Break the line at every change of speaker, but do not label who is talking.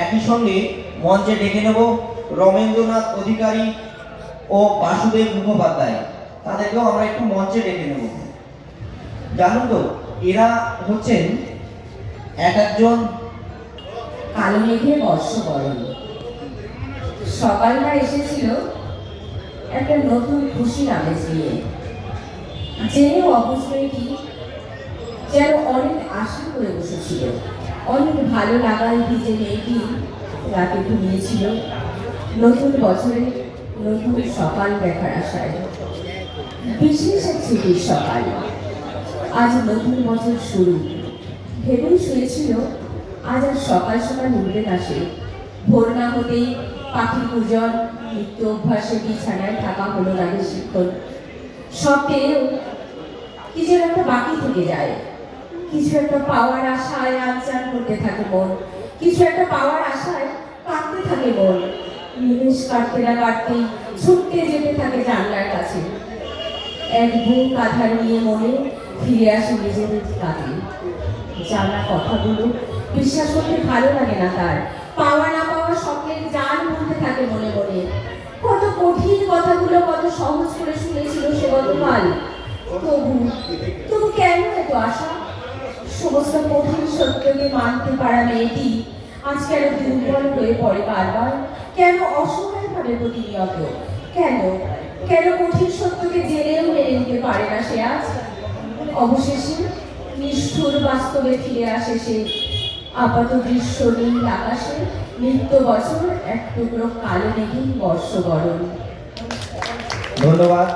একই সঙ্গে মঞ্চে ডেকে নেব রমেন্দ্রনাথ অধিকারী ও বাসুদেব মুখোপাধ্যায়, তাদেরকেও আমরা একটু মঞ্চে ডেকে নেব। জানুন তো এরা হচ্ছেন এক একজন
কালো মেঘের বর্ষবরণ। সকালটা এসেছিল একটা নতুন খুশির আমেজ নিয়ে। জেনেও অবশ্যই যেন অনেক আশা করে বসেছিল, অনেক ভালো লাগায় ভিজে মেয়েটি রাতে ঘুমিয়েছিল নতুন বছরে নতুন সকাল দেখার আশায়। বিশেষ এক ছুটির সকাল, আজ নতুন বছর শুরু। ভেবেই শুয়েছিল আজ আর সকাল সকাল উঠবে না সে। ভোর না হতেই পাখি পূজন, নিত্য অভ্যাসে বিছানায় থাকা হলো না বেশিক্ষণ। সব পেয়েও কি যেন একটা বাকি থেকে যায়। কিছু একটা পাওয়ার আশায় আনচান করতে থাকে মন, কিছু একটা পাওয়ার আশায় কাঁদতে থাকে মন। নিমেষ কাটতে না কাটতেই ছুটতে যেতে থাকে জানলার কাছে। এক বুক আধার নিয়ে মনে ফিরে আসে নিজেদের কাছে। জানা কথাগুলো বিশ্বাস করতে ভালো লাগে না তার। পাওয়া না পাওয়া স্বপ্নের জান বলতে থাকে মনে মনে। কত কঠিন কথাগুলো কত সহজ করে শুনেছিল সে গতকাল। তবু কেন এত আশা? সমস্ত কঠিন সত্যকে মানতে পারা মেয়েটি আজ কেন দুর্বল হয়ে পড়ে বারবার? কেন অসহায় ভাবে প্রতিনিয়ত? কেন কেন কঠিন সত্যকে জেনেও মেনে নিতে পারে না সে আজ? অবশেষে নিষ্ঠুর বাস্তবে ফিরে আসে সে। আপাত দৃশ্য নীল আকাশে নিত্য বছর এক টুকরো কালো মেঘে বর্ষবরণ।
ধন্যবাদ।